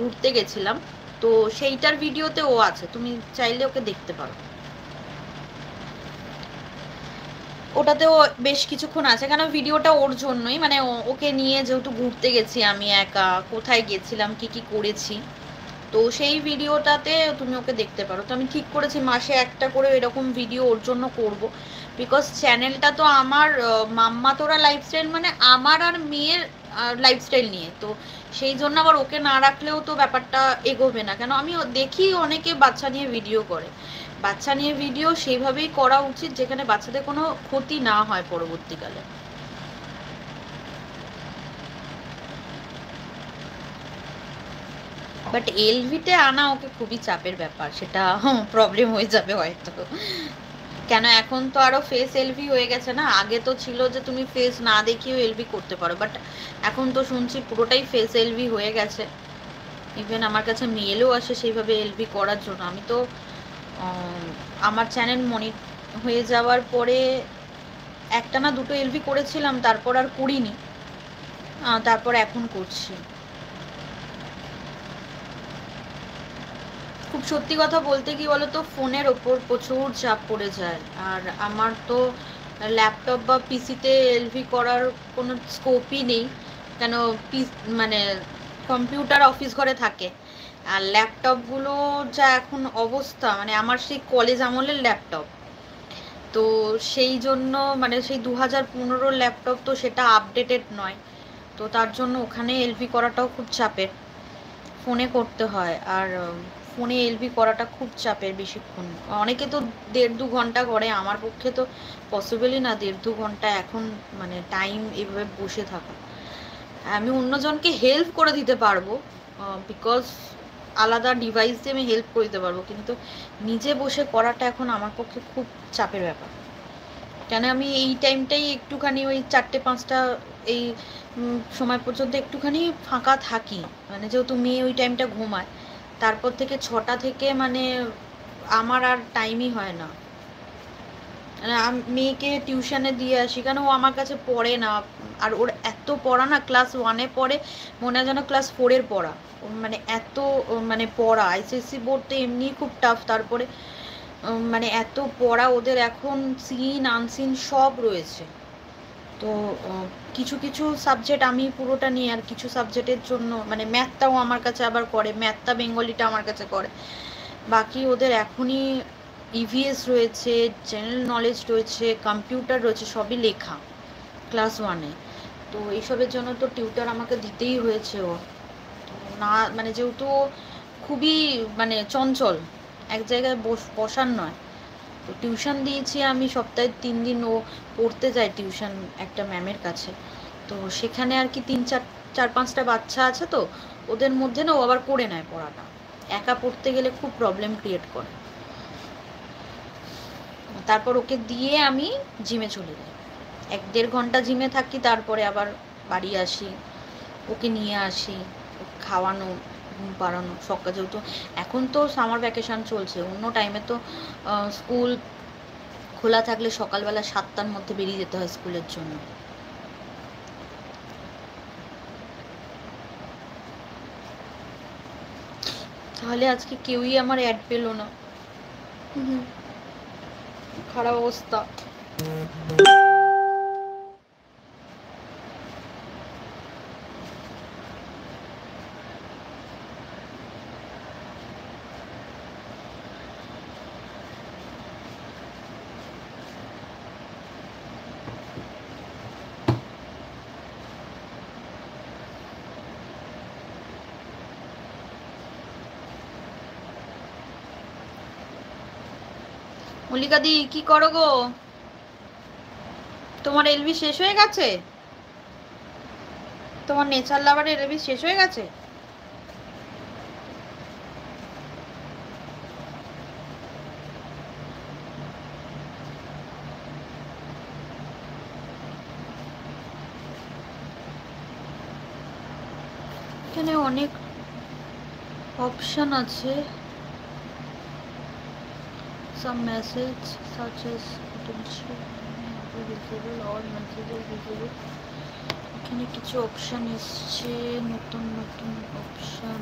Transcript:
ঘুরতে গেছিলাম, তো সেইটার ভিডিওতে ও আছে, তুমি চাইলে ওকে দেখতে পারো। ওটাতেও বেশ কিছুক্ষণ আছে, কেন ভিডিওটা ওর জন্যই, মানে ওকে নিয়ে যেহেতু ঘুরতে গেছি আমি একা, কোথায় গেছিলাম কি কি করেছি, তো সেই ভিডিওটাতে তুমি ওকে দেখতে পারো। তো আমি ঠিক করেছি মাসে একটা করে এরকম ভিডিও ওর জন্য করব, বিকজ চ্যানেলটা তো আমার মাম্মা তোরা লাইফস্টাইল, মানে আমার আর মেয়ের লাইফস্টাইল নিয়ে, তো সেই জন্য আবার ওকে না রাখলেও তো ব্যাপারটা এগোবে না। কেন আমি দেখি অনেকে বাচ্চা নিয়ে ভিডিও করে, বাচ্চা নিয়ে ভিডিও সেইভাবেই করা উচিত যেখানে বাচ্চাদের কোনো ক্ষতি না হয় পরবর্তীকালে। বাট এলভিতে আনা ওকে খুবই চাপের ব্যাপার, সেটা প্রবলেম হয়ে যাবে হয়তো। কেন এখন তো আরো ফেস এলভি হয়ে গেছে না, আগে তো ছিল যে তুমি ফেস না দেখিয়েও এলভি করতে পারো, বাট এখন তো শুনছি পুরোটাই ফেস এলভি হয়ে গেছে। ইভেন আমার কাছে মেলও আসে সেইভাবে এলভি করার জন্য। আমি তো আমার চ্যানেল মনিট হয়ে যাওয়ার পরে একটা না দুটো এলভি করেছিলাম, তারপর আর করিনি, তারপর এখন করছি। খুব সত্যি কথা বলতে কি বলতো, ফোনের ওপর প্রচুর চাপ পড়ে যায়, আর আমার তো ল্যাপটপ বা পিসিতে এলভি করার কোনো স্কোপই নেই। কেন মানে কম্পিউটার অফিস ঘরে থাকে, আর ল্যাপটপগুলো যা এখন অবস্থা, মানে আমার সেই কলেজ আমলের ল্যাপটপ, তো সেই জন্য মানে সেই 2015 ল্যাপটপ, তো সেটা আপডেটেড নয়, তো তার জন্য ওখানে এলভি করাটাও খুব চাপের, ফোনে করতে হয়। আর ফোনে এলভি করাটা খুব চাপের বেশিক্ষণ, অনেকে তো 1.5-2 ঘন্টা করে, আমার পক্ষে তো পসিবলই না 1.5-2 ঘন্টা এখন মানে টাইম এভাবে বসে থাকা। আমি অন্যজনকে হেল্প করে দিতে পারবো, বিকজ আলাদা ডিভাইস দিয়ে আমি হেল্প করে দিতে পারবো, কিন্তু নিজে বসে করাটা এখন আমার পক্ষে খুব চাপের ব্যাপার। কেন আমি এই টাইমটাই একটুখানি ওই 4টে-5টা এই সময় পর্যন্ত একটুখানি ফাঁকা থাকি, মানে যেহেতু মেয়ে ওই টাইমটা ঘুমায়, তারপর থেকে 6টা থেকে মানে আমার আর টাইমই হয় না। মেয়েকে টিউশনে দিয়ে আসি, কেন ও আমার কাছে পড়ে না, আর ওর এত পড়া না, ক্লাস 1-এ পড়ে মনে হয় যেন ক্লাস 4-এর পড়া, মানে এত মানে পড়া, আইসিএসসি বোর্ড তো এমনি খুব টাফ, তারপরে মানে এত পড়া ওদের এখন, সিন আনসিন সব রয়েছে। তো কিছু কিছু সাবজেক্ট আমি পুরোটা নিই, আর কিছু সাবজেক্টের জন্য মানে ম্যাথটাও আমার কাছে আবার করে, ম্যাথটা বেঙ্গলিটা আমার কাছে করে, বাকি ওদের এখনই ইভিএস রয়েছে, জেনারেল নলেজ রয়েছে, কম্পিউটার রয়েছে, সবই লেখা ক্লাস 1-এ। তো এইসবের জন্য তো টিউটার আমাকে দিতেই হয়েছে ওর, না মানে যেহেতু খুবই মানে চঞ্চল, এক জায়গায় বসার নয়, তো টিউশন দিয়েছি আমি সপ্তাহে 3 দিন, ও পড়তে যায় টিউশন একটা ম্যামের কাছে, তো সেখানে আর কি 4-5টা বাচ্চা আছে, তো ওদের মধ্যে না ও আবার করে নেয় পড়াটা, একা পড়তে গেলে খুব প্রবলেম ক্রিয়েট করে। তারপর ওকে দিয়ে আমি জিমে চলে যাই, 1-1.5 ঘন্টা জিমে থাকি, তারপরে আবার বাড়ি আসি, ওকে নিয়ে আসি, খাওয়ানো, ঘুম পাড়ানো, সকাল যেহেতু এখন তো সামার ভ্যাকেশন চলছে, অন্য টাইমে তো স্কুল খোলা থাকলে সকালবেলা 7টার মধ্যে বেরিয়ে যেতে হয় স্কুলের জন্য। তাহলে আজকে কেউই আমার অ্যাড পেলো না, খারাপ অবস্থা। মল্লিকা দি কি করো গো, তোমার এলবি শেষ হয়ে গেছে? তোমার নেচার লাভারের এলবি শেষ হয়ে গেছে? এখানে অনেক অপশন আছে, some message such as potential visible or messages visible, এখানে কিছু অপশন এসছে, নতুন নতুন অপশন।